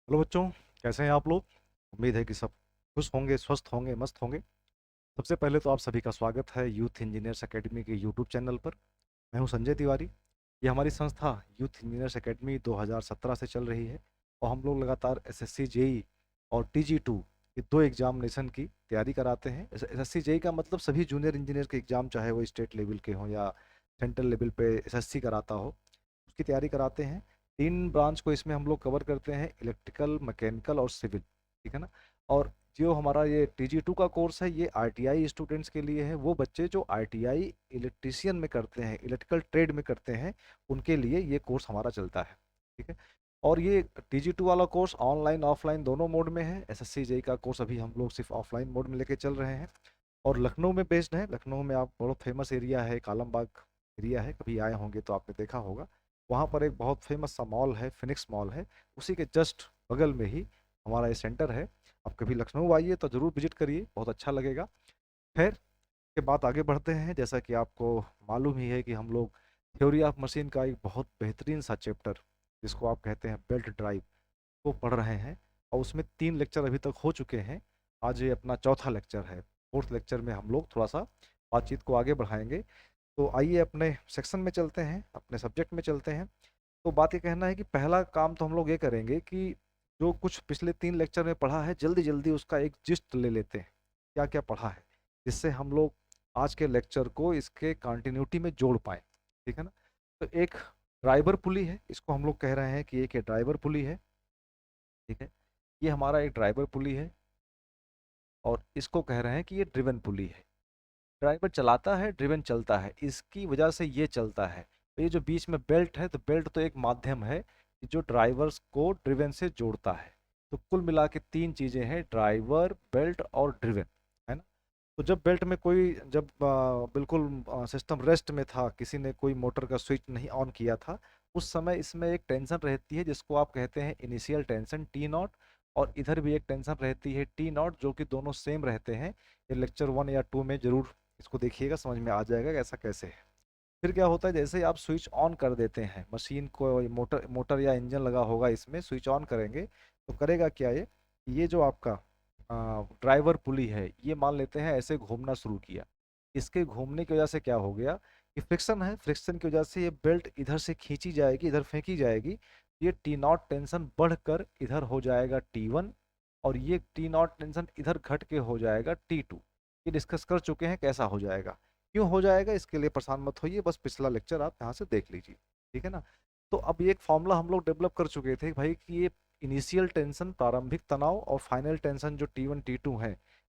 Hello बच्चों, कैसे हैं आप लोग। उम्मीद है कि सब खुश होंगे, स्वस्थ होंगे, मस्त होंगे। सबसे पहले तो आप सभी का स्वागत है यूथ इंजीनियर्स एकेडमी के यूट्यूब चैनल पर। मैं हूं संजय तिवारी। ये हमारी संस्था यूथ इंजीनियर्स एकेडमी 2017 से चल रही है और हम लोग लगातार एसएससी जेई और टीजी2 ये दो एग्जामिनेशन की तैयारी कराते हैं। एसएससी जेई का मतलब सभी जूनियर इंजीनियर के एग्जाम, चाहे वो स्टेट लेवल के हों या सेंट्रल लेवल पे एसएससी कराता हो, उसकी तैयारी कराते हैं। 3 ब्रांच को इसमें हम लोग कवर करते हैं, इलेक्ट्रिकल, मैकेनिकल और सिविल। ठीक है ना। और जो हमारा ये टीजी2 का कोर्स है, ये आईटीआई स्टूडेंट्स के लिए है। वो बच्चे जो आईटीआई इलेक्ट्रीशियन में करते हैं, इलेक्ट्रिकल ट्रेड में करते हैं, उनके लिए ये कोर्स हमारा चलता है। ठीक है। और ये टीजी2 वाला कोर्स ऑनलाइन ऑफलाइन दोनों मोड में है। एसएससी जेई का कोर्स अभी हम लोग सिर्फ ऑफलाइन मोड में लेके चल रहे हैं और लखनऊ में बेस्ड है। लखनऊ में आप बहुत फेमस एरिया है, आलमबाग एरिया है, कभी आए होंगे तो आपने देखा होगा। वहाँ पर एक बहुत फेमस सा मॉल है, फिनिक्स मॉल है। उसी के जस्ट बगल में ही हमारा ये सेंटर है। आप कभी लखनऊ आइए तो ज़रूर विजिट करिए, बहुत अच्छा लगेगा। खैर, के बात आगे बढ़ते हैं। जैसा कि आपको मालूम ही है कि हम लोग थ्योरी ऑफ मशीन का एक बहुत बेहतरीन सा चैप्टर, जिसको आप कहते हैं बेल्ट ड्राइव, को पढ़ रहे हैं और उसमें 3 लेक्चर अभी तक हो चुके हैं। आज ये अपना चौथा लेक्चर है। फोर्थ लेक्चर में हम लोग थोड़ा सा बातचीत को आगे बढ़ाएंगे। तो आइए अपने सेक्शन में चलते हैं, अपने सब्जेक्ट में चलते हैं। तो बात ये कहना है कि पहला काम तो हम लोग ये करेंगे कि जो कुछ पिछले 3 लेक्चर में पढ़ा है, जल्दी जल्दी उसका एक जिस्ट ले लेते हैं, क्या क्या पढ़ा है, जिससे हम लोग आज के लेक्चर को इसके कंटिन्यूटी में जोड़ पाए। ठीक है ना। तो एक ड्राइवर पुली है, इसको हम लोग कह रहे हैं कि एक ये ड्राइवर पुली है। ठीक है। ये हमारा एक ड्राइवर पुली है और इसको कह रहे हैं कि ये ड्रिवन पुली है। ड्राइवर चलाता है, ड्रिवन चलता है, इसकी वजह से ये चलता है। तो ये जो बीच में बेल्ट है, तो बेल्ट तो एक माध्यम है कि जो ड्राइवर्स को ड्रिवन से जोड़ता है। तो कुल मिला के 3 चीजें हैं, ड्राइवर, बेल्ट और ड्रिवन, है ना। तो जब बेल्ट में कोई, जब बिल्कुल सिस्टम रेस्ट में था, किसी ने कोई मोटर का स्विच नहीं ऑन किया था, उस समय इसमें एक टेंशन रहती है जिसको आप कहते हैं इनिशियल टेंशन T0। और इधर भी एक टेंशन रहती है T0, जो कि दोनों सेम रहते हैं। ये लेक्चर 1 या 2 में जरूर इसको देखिएगा, समझ में आ जाएगा कि ऐसा कैसे है। फिर क्या होता है, जैसे ही आप स्विच ऑन कर देते हैं मशीन को, मोटर मोटर या इंजन लगा होगा, इसमें स्विच ऑन करेंगे तो करेगा क्या, ये जो आपका ड्राइवर पुली है, ये मान लेते हैं ऐसे घूमना शुरू किया। इसके घूमने की वजह से क्या हो गया कि फ्रिक्शन है, फ्रिक्शन की वजह से ये बेल्ट इधर से खींची जाएगी, इधर फेंकी जाएगी। ये T0 टेंशन बढ़कर इधर हो जाएगा T1 और ये T0 टेंशन इधर घट के हो जाएगा T2। ये डिस्कस कर चुके हैं कैसा हो जाएगा, क्यों हो जाएगा, इसके लिए परेशान मत होइए, बस पिछला लेक्चर आप यहाँ से देख लीजिए। ठीक है ना। तो अब ये एक फॉर्मूला हम लोग डेवलप कर चुके थे भाई कि ये इनिशियल टेंशन, प्रारंभिक तनाव, और फाइनल टेंशन जो T1 T2 है,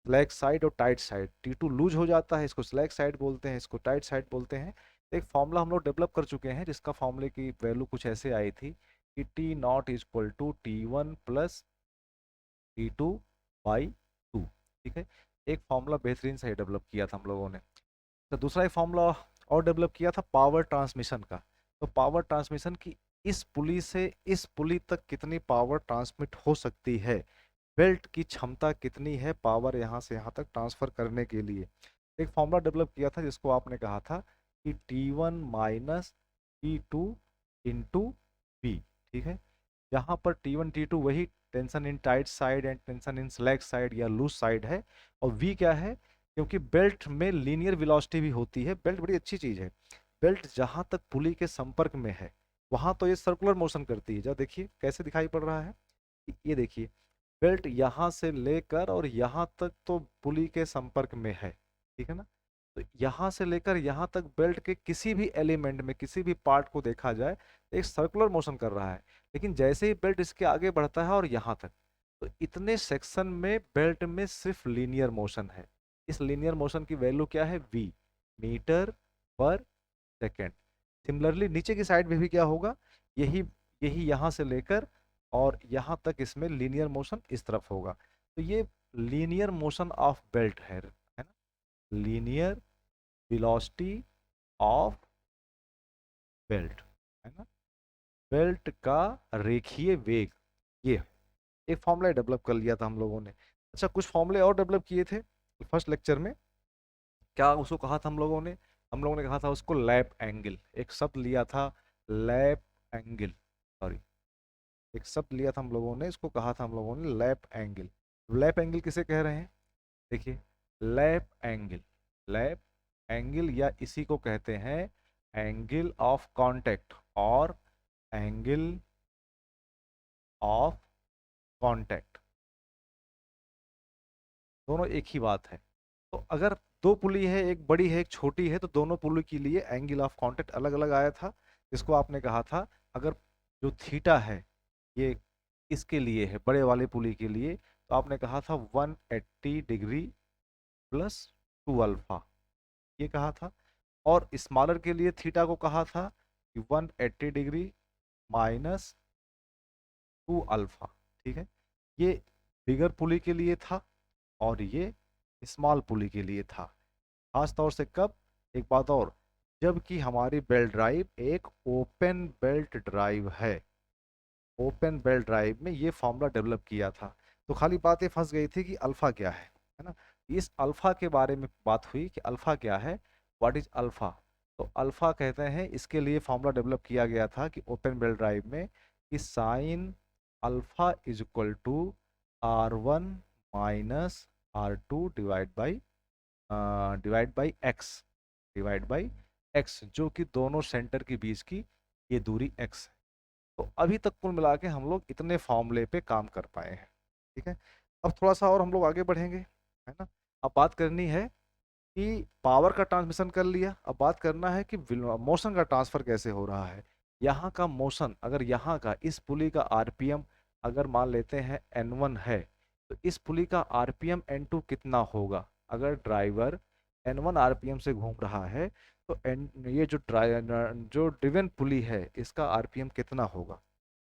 स्लैक साइड और टाइट साइड। T2 लूज हो जाता है, इसको स्लैक साइड बोलते हैं, इसको टाइट साइड बोलते हैं। तो एक फॉर्मूला हम लोग डेवलप कर चुके हैं, जिसका फॉर्मूले की वैल्यू कुछ ऐसे आई थी कि T0 is equal to T1 plus T2/2। ठीक है। एक फॉर्मूला बेहतरीन से डेवलप किया था हम लोगों ने। तो दूसरा एक फॉर्मूला और डेवलप किया था पावर ट्रांसमिशन का। तो पावर ट्रांसमिशन की, इस पुली से इस पुली तक कितनी पावर ट्रांसमिट हो सकती है, बेल्ट की क्षमता कितनी है पावर यहाँ से यहाँ तक ट्रांसफर करने के लिए। एक फॉर्मूला डेवलप किया था जिसको आपने कहा था कि T1 minus T2 into B. ठीक है। यहाँ पर T1 T2 वही tension in tight side and tension in slack side या लूज साइड है। और V क्या है, क्योंकि बेल्ट में लीनियर वेलोसिटी भी होती है। बेल्ट बड़ी अच्छी चीज है। बेल्ट जहां तक पुली के संपर्क में है, वहां तो ये सर्कुलर मोशन करती है। जब देखिए कैसे दिखाई पड़ रहा है, ये देखिए, बेल्ट यहां से लेकर और यहां तक तो पुली के संपर्क में है। ठीक है ना। तो यहां से लेकर यहां तक बेल्ट के किसी भी एलिमेंट में, किसी भी पार्ट को देखा जाए, तो एक सर्कुलर मोशन कर रहा है। लेकिन जैसे ही बेल्ट इसके आगे बढ़ता है और यहां तक, तो इतने सेक्शन में बेल्ट में सिर्फ लीनियर मोशन है। इस लीनियर मोशन की वैल्यू क्या है, V, मीटर पर सेकेंड। सिमिलरली नीचे की साइड में भी क्या होगा, यही यही यहां से लेकर और यहां तक इसमें लीनियर मोशन इस तरफ होगा। तो ये लीनियर मोशन ऑफ बेल्ट है ना, लीनियर वेलोसिटी ऑफ बेल्ट, है ना, बेल्ट का रेखीय वेग। ये एक फॉर्मूला डेवलप कर लिया था हम लोगों ने। अच्छा, कुछ फॉर्मूले और डेवलप किए थे फर्स्ट लेक्चर में। क्या उसको कहा था हम लोगों ने कहा था उसको लैप एंगल, एक शब्द लिया था, लैप एंगल, सॉरी, एक शब्द लिया था हम लोगों ने, इसको कहा था हम लोगों ने लैप एंगल। लैप एंगल किसे कह रहे हैं? देखिए, लैप एंगल, लैप एंगल या इसी को कहते हैं एंगल ऑफ कांटेक्ट और एंगल ऑफ कांटेक्ट, दोनों एक ही बात है। तो अगर दो पुली है, एक बड़ी है एक छोटी है, तो दोनों पुली के लिए एंगल ऑफ कांटेक्ट अलग अलग आया था, जिसको आपने कहा था अगर जो थीटा है ये इसके लिए है, बड़े वाले पुली के लिए, तो आपने कहा था 180 डिग्री प्लस 2 अल्फा, ये कहा था। और स्मॉलर के लिए थीटा को कहा था कि 180 डिग्री माइनस 2 अल्फा। ठीक है, ये बिगर पुली के लिए था और ये स्मॉल पुली के लिए था। खास तौर से कब? एक बात और, जबकि हमारी बेल्ट ड्राइव एक ओपन बेल्ट ड्राइव है, ओपन बेल्ट ड्राइव में ये फॉर्मूला डेवलप किया था। तो खाली बात ये फंस गई थी कि अल्फा क्या है ना। इस अल्फा के बारे में बात हुई कि अल्फा क्या है, व्हाट इज अल्फा। तो अल्फा कहते हैं, इसके लिए फॉर्मूला डेवलप किया गया था कि ओपन बेल्ट ड्राइव में कि sine alpha is equal to R1 minus R2 divide by x, divide by x, जो कि दोनों सेंटर के बीच की ये दूरी एक्स है। तो अभी तक कुल मिला के हम लोग इतने फॉर्मूले पे काम कर पाए हैं। ठीक है, अब थोड़ा सा और हम लोग आगे बढ़ेंगे, है ना। अब बात करनी है कि पावर का ट्रांसमिशन कर लिया, अब बात करना है कि मोशन का ट्रांसफर कैसे हो रहा है। यहाँ का मोशन, अगर यहाँ का इस पुली का आरपीएम अगर मान लेते हैं N1 है, तो इस पुली का आरपीएम N2 कितना होगा? अगर ड्राइवर N1 आरपीएम से घूम रहा है तो ये जो ड्रिवन पुली है इसका आरपीएम कितना होगा,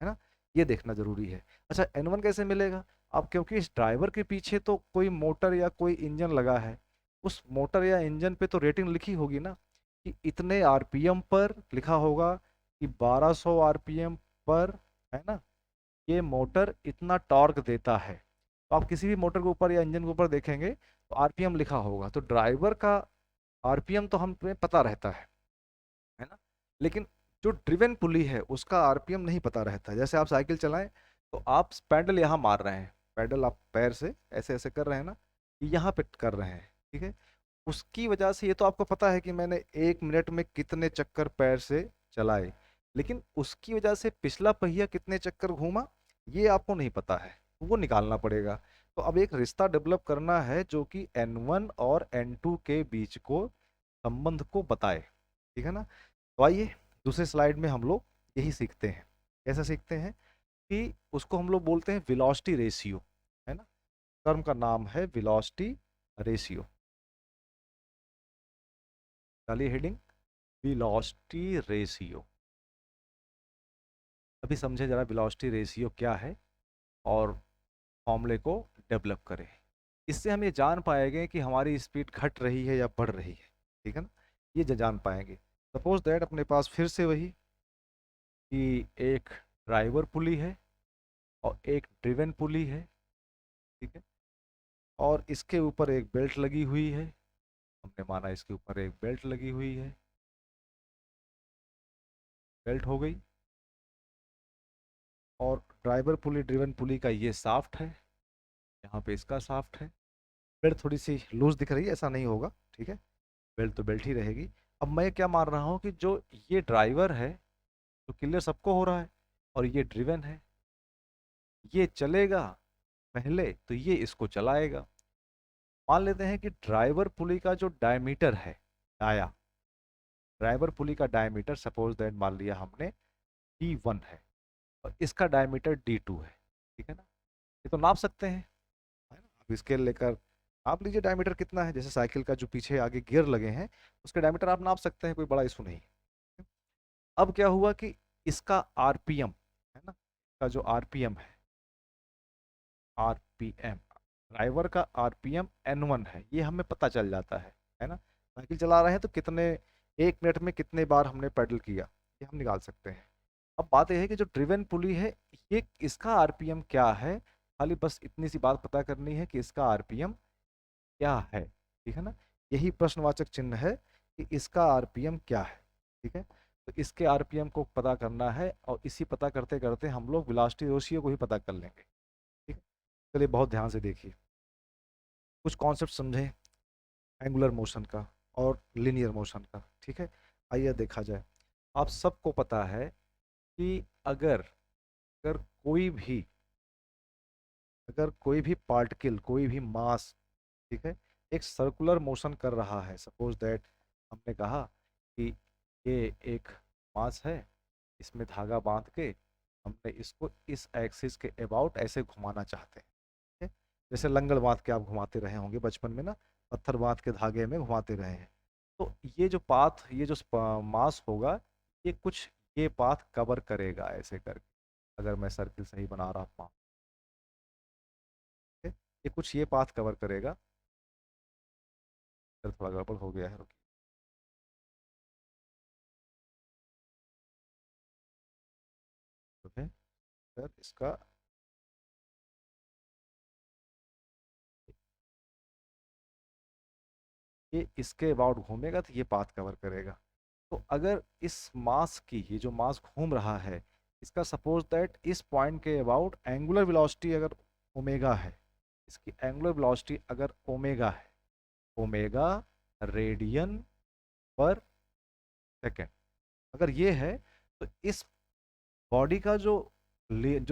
है ना, ये देखना जरूरी है। अच्छा, N1 कैसे मिलेगा? अब क्योंकि इस ड्राइवर के पीछे तो कोई मोटर या कोई इंजन लगा है, उस मोटर या इंजन पे तो रेटिंग लिखी होगी ना, कि इतने आरपीएम पर लिखा होगा कि 1200 आरपीएम पर, है ना, ये मोटर इतना टॉर्क देता है। तो आप किसी भी मोटर के ऊपर या इंजन के ऊपर देखेंगे तो आरपीएम लिखा होगा, तो ड्राइवर का आरपीएम तो हमें पता रहता है ना, लेकिन जो ड्रिवन पुली है उसका आरपीएम नहीं पता रहता। जैसे आप साइकिल चलाएं तो आप पैडल यहाँ मार रहे हैं, पैडल आप पैर से ऐसे ऐसे कर रहे हैं ना, यहाँ पे कर रहे हैं, ठीक है, उसकी वजह से ये तो आपको पता है कि मैंने 1 मिनट में कितने चक्कर पैर से चलाए, लेकिन उसकी वजह से पिछला पहिया कितने चक्कर घूमा ये आपको नहीं पता है, तो वो निकालना पड़ेगा। तो अब एक रिश्ता डेवलप करना है जो कि N1 और N2 के बीच को संबंध को बताए, ठीक है ना। तो आइए दूसरे स्लाइड में हम लोग यही सीखते हैं। कैसे सीखते हैं कि उसको हम लोग बोलते हैं वेलोसिटी रेशियो, है ना, टर्म का नाम है वेलोसिटी रेशियो। डालिए हेडिंग वेलोसिटी रेशियो। अभी समझे जरा वेलोसिटी रेशियो क्या है और फॉर्मूले को डेवलप करें। इससे हम ये जान पाएंगे कि हमारी स्पीड घट रही है या बढ़ रही है, ठीक है ना, ये जान पाएंगे। सपोज दैट अपने पास फिर से वही कि एक ड्राइवर पुली है और एक ड्रिवन पुली है, ठीक है, और इसके ऊपर एक बेल्ट लगी हुई है, हमने माना इसके ऊपर एक बेल्ट लगी हुई है, बेल्ट हो गई। और ड्राइवर पुली ड्रिवन पुली का ये साफ्ट है, यहाँ पे इसका साफ्ट है। बेल्ट थोड़ी सी लूज दिख रही है, ऐसा नहीं होगा, ठीक है, बेल्ट तो बेल्ट ही रहेगी। अब मैं क्या मान रहा हूँ कि जो ये ड्राइवर है तो क्लियर सबको हो रहा है, और ये ड्रिवन है, ये चलेगा पहले तो ये इसको चलाएगा। मान लेते हैं कि ड्राइवर पुली का जो डायमीटर है, डाया ड्राइवर पुली का डायमीटर सपोज दैट मान लिया हमने D1 है और इसका डायमीटर D2 है, ठीक है ना, ये तो नाप सकते हैं, है ना। आप स्केल लेकर नाप लीजिए डायमीटर कितना है, जैसे साइकिल का जो पीछे आगे गियर लगे हैं उसके डायमीटर आप नाप सकते हैं, कोई बड़ा इशू नहीं है। अब क्या हुआ कि इसका आरपीएम, है ना, इसका जो आरपीएम है, आरपीएम ड्राइवर का आरपीएम N1 है, ये हमें पता चल जाता है ना। साइकिल चला रहे हैं तो कितने 1 मिनट में कितने बार हमने पेडल किया ये हम निकाल सकते हैं। अब बात यह है कि जो ड्रिवन पुली है ये इसका आरपीएम क्या है, खाली बस इतनी सी बात पता करनी है कि इसका आरपीएम क्या है, ठीक है ना, यही प्रश्नवाचक चिन्ह है कि इसका आरपीएम क्या है, ठीक है। तो इसके आरपीएम को पता करना है और इसी पता करते करते हम लोग वेलोसिटी रेशियो को भी पता कर लेंगे। ठीक है, चलिए बहुत ध्यान से देखिए, कुछ कॉन्सेप्ट समझें एंगुलर मोशन का और लीनियर मोशन का। ठीक है, आइए देखा जाए। आप सबको पता है कि अगर अगर कोई भी अगर कोई भी पार्टिकल, कोई भी मास, ठीक है, एक सर्कुलर मोशन कर रहा है, सपोज दैट हमने कहा कि ये एक मास है, इसमें धागा बांध के हमने इसको इस एक्सिस के अबाउट ऐसे घुमाना चाहते हैं। ठीक है? जैसे लंगड़ बांध के आप घुमाते रहे होंगे बचपन में ना, पत्थर बांध के धागे में घुमाते रहे हैं। तो ये जो पाथ, ये जो मास होगा, ये कुछ ये पाथ कवर करेगा ऐसे करके, अगर मैं सर्किल सही बना रहा हूँ। ठीक है? ये कुछ ये पाथ कवर करेगा। इधर थोड़ा गड़बड़ हो गया है, रुकिए। ओके सर, इसका ये इसके अबाउट घूमेगा तो ये पाथ कवर करेगा। तो अगर इस मास की, ये जो मास घूम रहा है, इसका सपोज दैट इस पॉइंट के अबाउट एंगुलर वेलोसिटी अगर ओमेगा है, इसकी एंगुलर वेलोसिटी अगर ओमेगा है, ओमेगा रेडियन पर सेकेंड अगर ये है, तो इस बॉडी का जो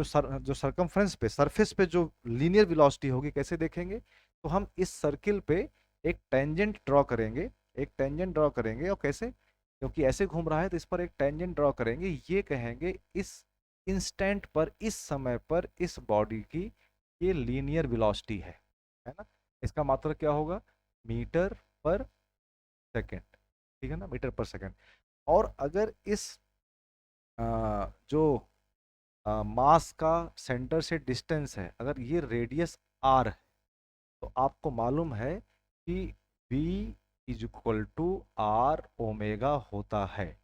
सरकमफ्रेंस पे, सरफेस पे जो लीनियर वेलोसिटी होगी, कैसे देखेंगे? तो हम इस सर्किल पे एक टेंजेंट ड्रॉ करेंगे, एक टेंजेंट ड्रॉ करेंगे। और कैसे? क्योंकि ऐसे घूम रहा है तो इस पर एक टेंजेंट ड्रॉ करेंगे, ये कहेंगे इस इंस्टेंट पर, इस समय पर इस बॉडी की ये लीनियर वेलोसिटी है ना? इसका मात्रक क्या होगा? मीटर पर सेकेंड। ठीक है ना, मीटर पर सेकेंड। और अगर इस जो मास का सेंटर से डिस्टेंस है, अगर ये रेडियस आर है, तो आपको मालूम है कि v is equal to r omega होता है।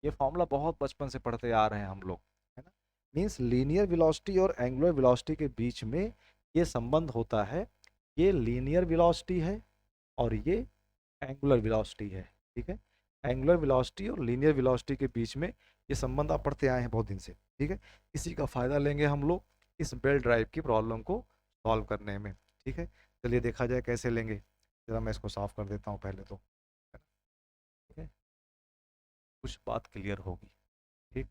ये फॉर्मूला बहुत बचपन से पढ़ते आ रहे हैं हम लोग, है ना? मीन्स लीनियर वेलोसिटी और एंगुलर वेलोसिटी के बीच में ये संबंध होता है। ये लीनियर वेलोसिटी है और ये एंगुलर वेलोसिटी है। ठीक है, एंगुलर वेलोसिटी और लीनियर वेलोसिटी के बीच में ये संबंध आप पढ़ते आए हैं बहुत दिन से। ठीक है, इसी का फायदा लेंगे हम लोग इस बेल्ट ड्राइव की प्रॉब्लम को सॉल्व करने में। ठीक है, चलिए देखा जाए कैसे लेंगे। जरा मैं इसको साफ कर देता हूँ पहले तो। ठीक है, कुछ बात क्लियर होगी। ठीक,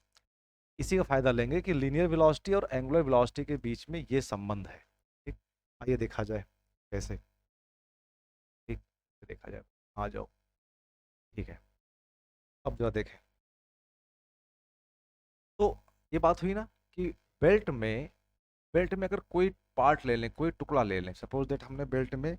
इसी का फायदा लेंगे कि लीनियर वेलोसिटी और एंगुलर वेलोसिटी के बीच में ये संबंध है। ठीक, आइए देखा जाए कैसे। ठीक, देखा जाए, आ जाओ। ठीक है, अब जरा देखें। तो ये बात हुई ना कि बेल्ट में बेल्ट में अगर कोई पार्ट ले लें, कोई टुकड़ा ले लें, सपोज दैट हमने बेल्ट में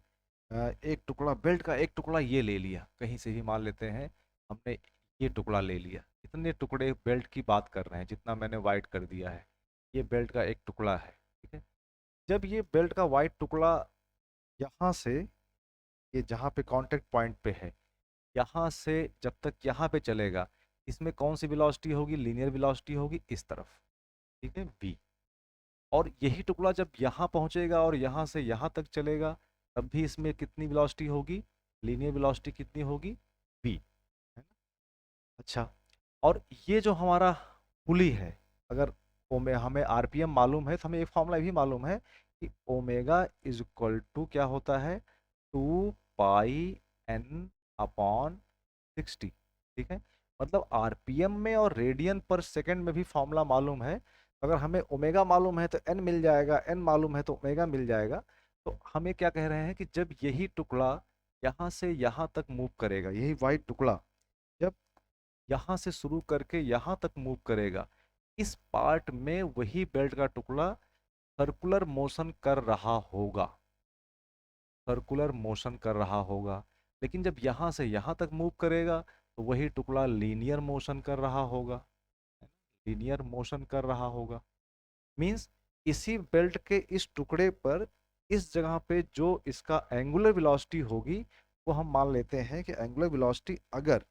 एक टुकड़ा, बेल्ट का एक टुकड़ा ये ले लिया, कहीं से भी मान लेते हैं, हमने ये टुकड़ा ले लिया। इतने टुकड़े बेल्ट की बात कर रहे हैं जितना मैंने वाइट कर दिया है, ये बेल्ट का एक टुकड़ा है। ठीक है, जब ये बेल्ट का वाइट टुकड़ा यहाँ से, ये जहाँ पे कांटेक्ट पॉइंट पे है, यहाँ से जब तक यहाँ पे चलेगा, इसमें कौन सी वेलोसिटी होगी? लीनियर वेलोसिटी होगी इस तरफ। ठीक है, v। और यही टुकड़ा जब यहाँ पहुंचेगा और यहाँ से यहाँ तक चलेगा, तब भी इसमें कितनी वेलोसिटी होगी? लीनियर वेलोसिटी कितनी होगी? v, है ना? अच्छा, और ये जो हमारा पुली है, अगर हमें आरपीएम मालूम है तो हमें एक फॉर्मूला भी मालूम है कि ओमेगा इज इक्वल टू क्या होता है? 2 पाई n/60। ठीक है, मतलब आरपीएम में और रेडियन पर सेकंड में भी फॉर्मूला मालूम है। अगर हमें ओमेगा मालूम है तो एन मिल जाएगा, एन मालूम है तो ओमेगा मिल जाएगा। तो हम ये क्या कह रहे हैं कि जब यही टुकड़ा यहाँ से यहाँ तक मूव करेगा, यही वाइट टुकड़ा जब यहाँ से शुरू करके यहाँ तक मूव करेगा, इस पार्ट में वही बेल्ट का टुकड़ा सर्कुलर मोशन कर रहा होगा, सर्कुलर मोशन कर रहा होगा। लेकिन जब यहाँ से यहाँ तक मूव करेगा तो वही टुकड़ा लीनियर मोशन कर रहा होगा, लीनियर मोशन कर रहा होगा। मीन्स इसी बेल्ट के इस टुकड़े पर, इस जगह पे जो इसका एंगुलर वेलोसिटी होगी, वो हम मान लेते हैं कि एंगुलर वेलोसिटी, अगर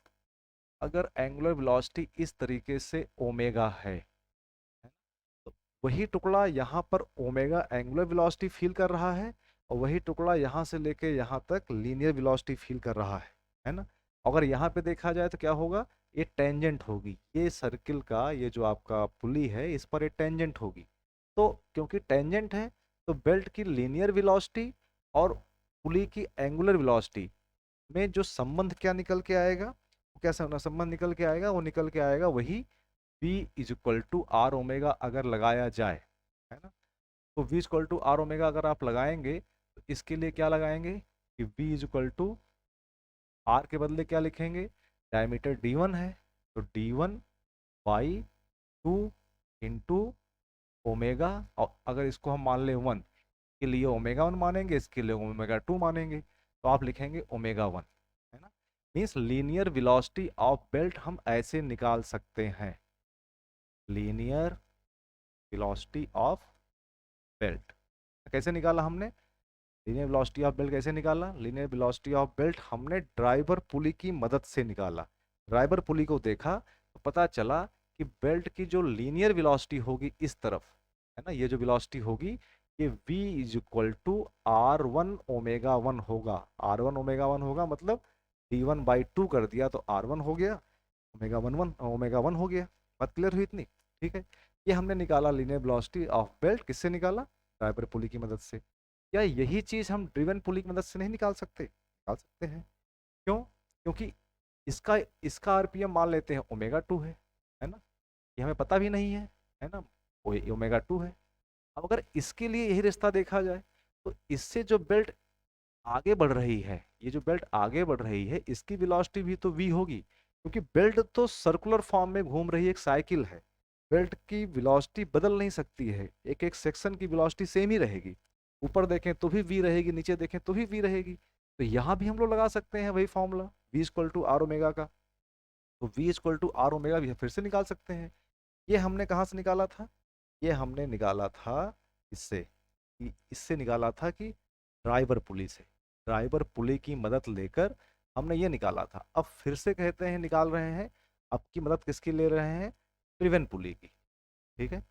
अगर एंगुलर वेलोसिटी इस तरीके से ओमेगा है, तो वही टुकड़ा यहाँ पर ओमेगा एंगुलर वेलोसिटी फील कर रहा है, और वही टुकड़ा यहाँ से लेके यहाँ तक लीनियर वेलोसिटी फील कर रहा है ना? अगर यहाँ पे देखा जाए तो क्या होगा? ये टेंजेंट होगी, ये सर्किल का ये जो आपका पुली है इस पर ये टेंजेंट होगी। तो क्योंकि टेंजेंट है तो बेल्ट की लीनियर वेलोसिटी और पुली की एंगुलर वेलोसिटी में जो संबंध क्या निकल के आएगा, वो क्या संबंध निकल के आएगा, वो निकल के आएगा वही V is equal to r omega अगर लगाया जाए, है ना। तो V is equal to r omega अगर आप लगाएंगे तो इसके लिए क्या लगाएंगे कि V is equal to r के बदले क्या लिखेंगे, डायमीटर D1 है तो D1 बाई 2 इंटू ओमेगा, और अगर इसको हम मान लें 1 के लिए ओमेगा 1 मानेंगे, इसके लिए ओमेगा 2 मानेंगे, तो आप लिखेंगे ओमेगा 1, है ना। Means linear velocity of belt हम ऐसे निकाल सकते हैं, लीनियर वेलोसिटी ऑफ बेल्ट कैसे निकाला हमने, लीनियर वेलोसिटी ऑफ बेल्ट कैसे निकाला, लीनियर वेलोसिटी ऑफ बेल्ट हमने ड्राइवर पुली की मदद से निकाला। ड्राइवर पुली को देखा तो पता चला कि बेल्ट की जो लीनियर वेलोसिटी होगी इस तरफ, है ना, ये जो वेलोसिटी होगी ये v is equal to r one omega one होगा, आर वन ओमेगा वन होगा, मतलब d1 बाई टू कर दिया तो r1 हो गया, ओमेगा वन हो गया। बात क्लियर हुई इतनी, ठीक है। ये हमने निकाला लीनियर वेलोसिटी ऑफ बेल्ट, किससे निकाला, ड्राइवर पुली की मदद से। क्या यही चीज हम ड्रिवन पुली की मदद से नहीं निकाल सकते, निकाल सकते हैं। क्यों, क्योंकि इसका इसका आरपीएम मान लेते हैं ओमेगा 2 है ना, ये हमें पता भी नहीं है ना, ओमेगा 2 है। अब अगर इसके लिए यही रिश्ता देखा जाए तो इससे जो बेल्ट आगे बढ़ रही है, ये जो बेल्ट आगे बढ़ रही है इसकी वेलोसिटी भी तो v होगी, क्योंकि बेल्ट तो सर्कुलर फॉर्म में घूम रही एक साइकिल है, बेल्ट की वेलोसिटी बदल नहीं सकती है, एक एक सेक्शन की वेलोसिटी सेम ही रहेगी, ऊपर देखें तो भी v रहेगी, नीचे देखें तो भी v रहेगी। तो यहाँ भी हम लोग लगा सकते हैं वही formula v equal to r omega का, तो v equal to r omega भी फिर से निकाल सकते हैं। ये हमने कहाँ से निकाला था, ये हमने निकाला था इससे, इससे निकाला था कि ड्राइवर पुली से, ड्राइवर पुली की मदद लेकर हमने ये निकाला था। अब फिर से कहते हैं निकाल रहे हैं, अब की मदद किसकी ले रहे हैं, ड्रिवन पुली की, ठीक है।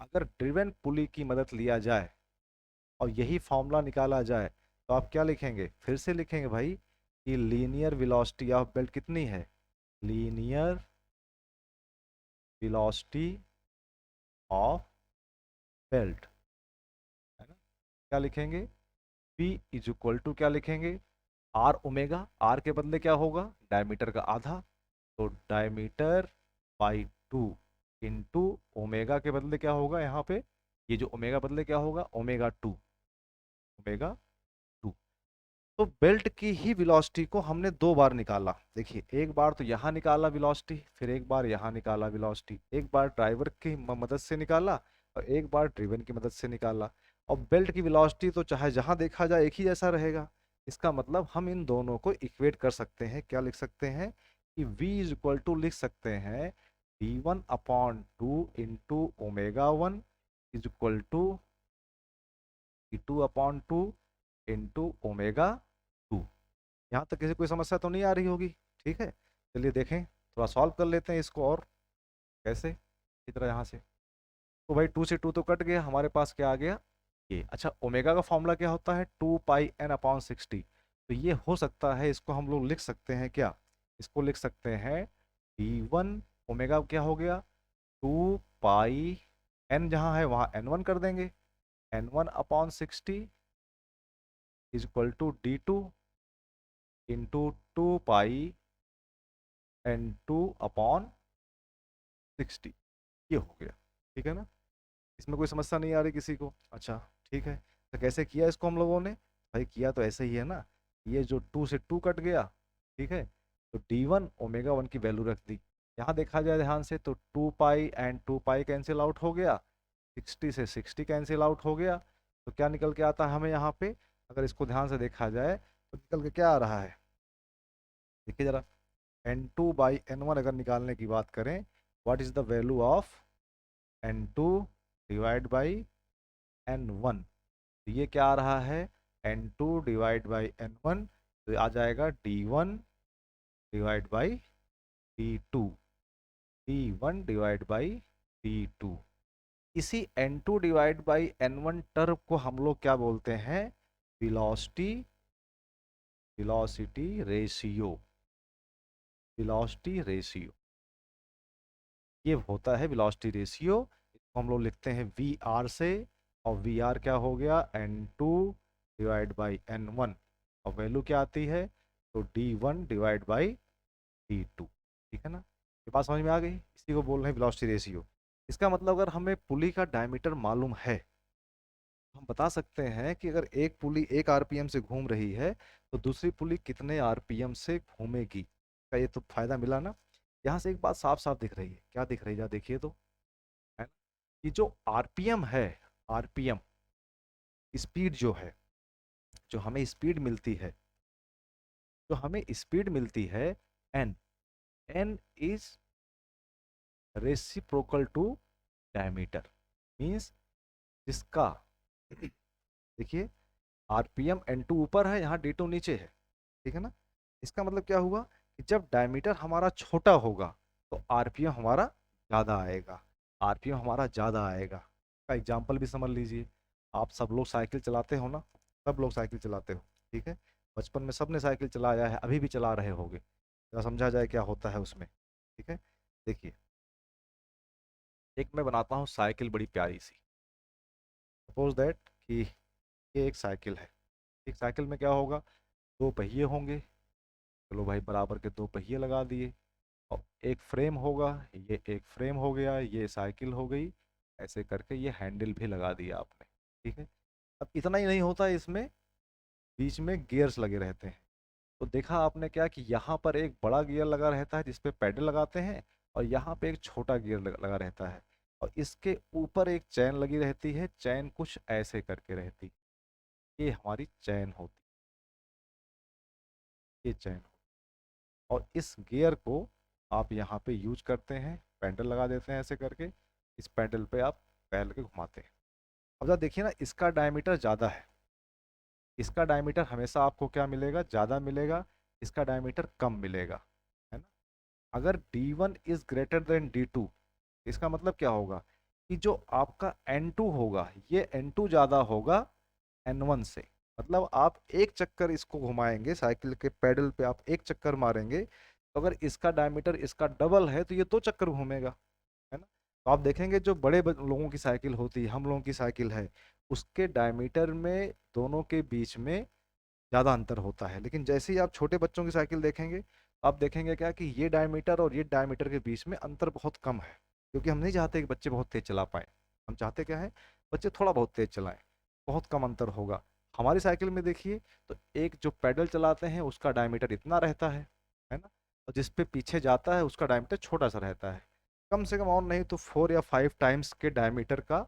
अगर ड्रिवन पुली की मदद लिया जाए और यही फॉर्मूला निकाला जाए तो आप क्या लिखेंगे, फिर से लिखेंगे भाई कि लीनियर वेलोसिटी ऑफ बेल्ट कितनी है, लीनियर वेलोसिटी ऑफ बेल्ट, है ना। क्या लिखेंगे, P इज इक्वल टू क्या लिखेंगे, आर ओमेगा, आर के बदले क्या होगा, डायमीटर का आधा, तो डायमीटर बाई 2 इंटू ओमेगा के बदले क्या होगा यहाँ पे, ये जो ओमेगा बदले क्या होगा, ओमेगा 2, ओमेगा 2। तो बेल्ट की ही वेलोसिटी को हमने दो बार निकाला, देखिए एक बार तो यहाँ निकाला वेलोसिटी, फिर एक बार यहाँ निकाला वेलोसिटी, एक बार ड्राइवर की मदद से निकाला और एक बार ड्रिवन की मदद से निकाला। और बेल्ट की वेलोसिटी तो चाहे जहाँ देखा जाए एक ही जैसा रहेगा, इसका मतलब हम इन दोनों को इक्वेट कर सकते हैं, क्या लिख सकते हैं कि v इज इक्वल टू लिख सकते हैं d1 upon two into omega one is equal to d2 upon two into omega 2। यहाँ तक किसी कोई समस्या तो नहीं आ रही होगी, ठीक है। चलिए देखें, थोड़ा सॉल्व कर लेते हैं इसको, और कैसे, इस तरह यहाँ से, तो भाई 2 से 2 तो कट गया, हमारे पास क्या आ गया ये। अच्छा, ओमेगा का फॉर्मूला क्या होता है, 2 पाई n अपॉन 60, तो ये हो सकता है इसको हम लोग लिख सकते हैं क्या, इसको लिख सकते हैं d1, ओमेगा क्या हो गया 2 पाई n, जहाँ है वहाँ n1 कर देंगे, n1/60 is equal to d2 into 2 pi n2/60, ये हो गया, ठीक है ना। इसमें कोई समस्या नहीं आ रही किसी को, अच्छा ठीक है। तो कैसे किया इसको हम लोगों ने, भाई किया तो ऐसे ही है ना, ये जो 2 से 2 कट गया, ठीक है, तो d1 ओमेगा 1 की वैल्यू रख दी। यहाँ देखा जाए ध्यान से तो 2 पाई कैंसिल आउट हो गया, 60 से 60 कैंसिल आउट हो गया, तो क्या निकल के आता है हमें यहाँ पे, अगर इसको ध्यान से देखा जाए तो निकल के क्या आ रहा है, देखिए जरा, n2/n1 अगर निकालने की बात करें, what is the value of n2 divide by n1, तो ये क्या आ रहा है, n2 डिवाइड बाई n1, तो आ जाएगा d1 divide by d2, d1 divide by d2। इसी n2 divide by n1 term को हम लोग क्या बोलते हैं, velocity, velocity ratio, velocity ratio, ये होता है वेलोसिटी रेशियो। इसको हम लोग लिखते हैं वी आर से, और वी आर क्या हो गया, N2 डिवाइड बाई N1, और वैल्यू क्या आती है, तो D1 डिवाइड बाई D2। ठीक है ना, ये बात समझ में आ गई, इसी को बोल रहे हैं वेलोसिटी रेशियो। इसका मतलब अगर हमें पुली का डायमीटर मालूम है, हम बता सकते हैं कि अगर एक पुली 1 आरपीएम से घूम रही है तो दूसरी पुली कितने आरपीएम से घूमेगी, का ये तो फायदा मिला ना। यहाँ से एक बात साफ साफ दिख रही है, क्या दिख रही है, देखिए तो, है ना, कि जो आरपीएम है, आरपीएम स्पीड जो है, जो हमें स्पीड मिलती है, जो हमें स्पीड मिलती है, n, n is reciprocal to diameter, means जिसका देखिए आरपीएम N2 ऊपर है, यहाँ D2 नीचे है, ठीक है ना। इसका मतलब क्या हुआ कि जब डायमीटर हमारा छोटा होगा तो आरपीएम हमारा ज़्यादा आएगा, आरपीएम हमारा ज़्यादा आएगा। का एग्जांपल भी समझ लीजिए, आप सब लोग साइकिल चलाते हो ना, सब लोग साइकिल चलाते हो, ठीक है, बचपन में सबने साइकिल चलाया है, अभी भी चला रहे होगे, जरा समझा जाए क्या होता है उसमें। ठीक है, देखिए, एक मैं बनाता हूँ साइकिल बड़ी प्यारी सी, सपोज दैट कि ये एक साइकिल है। एक साइकिल में क्या होगा, दो पहिए होंगे, चलो भाई बराबर के दो पहिए लगा दिए, और एक फ्रेम होगा, ये एक फ्रेम हो गया, ये साइकिल हो गई, ऐसे करके ये हैंडल भी लगा दिया आपने। ठीक है, अब इतना ही नहीं होता है, इसमें बीच में गियर्स लगे रहते हैं। तो देखा आपने क्या कि यहाँ पर एक बड़ा गियर लगा रहता है जिसपे पैडल लगाते हैं, और यहाँ पे एक छोटा गियर लगा रहता है, और इसके ऊपर एक चैन लगी रहती है, चैन कुछ ऐसे करके रहती, ये हमारी चैन होती, ये चैन। और इस गियर को आप यहाँ पे यूज करते हैं, पैडल लगा देते हैं ऐसे करके, इस पैडल पे आप पैर के घुमाते हैं। अब जरा देखिए ना, इसका डायमीटर ज़्यादा है, इसका डायमीटर हमेशा आपको क्या मिलेगा, ज़्यादा मिलेगा, इसका डायमीटर कम मिलेगा, है ना। अगर D1 is greater than D2, इसका मतलब क्या होगा कि जो आपका N2 होगा, ये N2 ज़्यादा होगा N1 से। मतलब आप एक चक्कर इसको घुमाएंगे, साइकिल के पैडल पे आप एक चक्कर मारेंगे, तो अगर इसका डायमीटर इसका डबल है तो ये दो चक्कर घूमेगा, है ना। तो आप देखेंगे जो बड़े लोगों की साइकिल होती है, हम लोगों की साइकिल है, उसके डायमीटर में दोनों के बीच में ज़्यादा अंतर होता है। लेकिन जैसे ही आप छोटे बच्चों की साइकिल देखेंगे, तो आप देखेंगे क्या कि ये डायमीटर और ये डायमीटर के बीच में अंतर बहुत कम है, क्योंकि हम नहीं चाहते कि बच्चे बहुत तेज चला पाए, हम चाहते क्या है, बच्चे थोड़ा बहुत तेज चलाएं, बहुत कम अंतर होगा। हमारी साइकिल में देखिए, तो एक जो पैडल चलाते हैं उसका डायमीटर इतना रहता है ना, और जिस पे पीछे जाता है उसका डायमीटर छोटा सा रहता है, कम से कम और नहीं तो 4 या 5 टाइम्स के डायमीटर का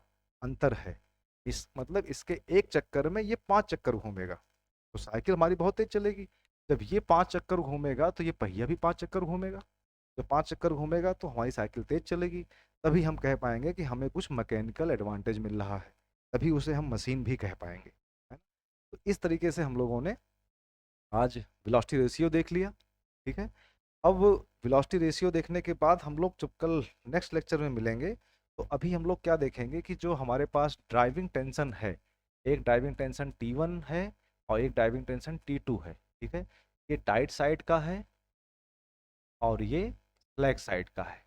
अंतर है। इस मतलब इसके एक चक्कर में ये 5 चक्कर घूमेगा, तो साइकिल हमारी बहुत तेज चलेगी। जब ये 5 चक्कर घूमेगा तो ये पहिया भी 5 चक्कर घूमेगा, जब 5 चक्कर घूमेगा तो हमारी साइकिल तेज चलेगी। तभी हम कह पाएंगे कि हमें कुछ मैकेनिकल एडवांटेज मिल रहा है, तभी उसे हम मशीन भी कह पाएंगे, है ना? तो इस तरीके से हम लोगों ने आज वेलोसिटी रेशियो देख लिया। ठीक है, अब वेलोसिटी रेशियो देखने के बाद हम लोग जब कल नेक्स्ट लेक्चर में मिलेंगे, तो अभी हम लोग क्या देखेंगे कि जो हमारे पास ड्राइविंग टेंशन है, एक ड्राइविंग टेंशन T1 है और एक ड्राइविंग टेंशन T2 है। ठीक है, ये टाइट साइड का है और ये फ्लैट साइड का है,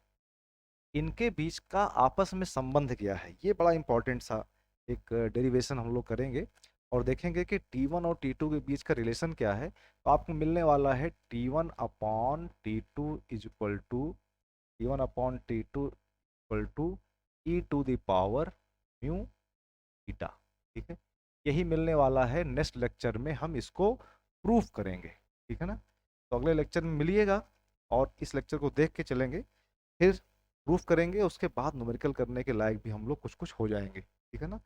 इनके बीच का आपस में संबंध क्या है, ये बड़ा इंपॉर्टेंट सा एक डेरिवेशन हम लोग करेंगे, और देखेंगे कि T1 और T2 के बीच का रिलेशन क्या है। तो आपको मिलने वाला है T1/T2 is equal to T1/T2 equal to e⁻⁻μ theta. ठीक है, यही मिलने वाला है, नेक्स्ट लेक्चर में हम इसको प्रूफ करेंगे। ठीक है ना, तो अगले लेक्चर में मिलिएगा, और इस लेक्चर को देख के चलेंगे, फिर प्रूफ करेंगे, उसके बाद न्यूमेरिकल करने के लायक भी हम लोग कुछ कुछ हो जाएंगे। ठीक है ना,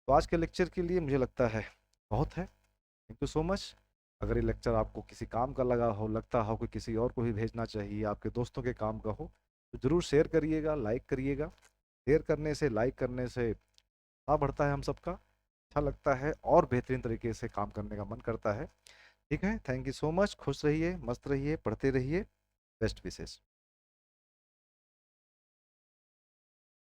तो आज के लेक्चर के लिए मुझे लगता है बहुत है। Thank you so much. अगर ये लेक्चर आपको किसी काम का लगा हो, लगता हो कि किसी और को भी भेजना चाहिए, आपके दोस्तों के काम का हो, तो ज़रूर शेयर करिएगा, लाइक करिएगा। शेयर करने से, लाइक करने से उत्साह बढ़ता है हम सबका, अच्छा लगता है, और बेहतरीन तरीके से काम करने का मन करता है। ठीक है, थैंक यू सो मच। खुश रहिए, मस्त रहिए, पढ़ते रहिए। बेस्ट विशेष।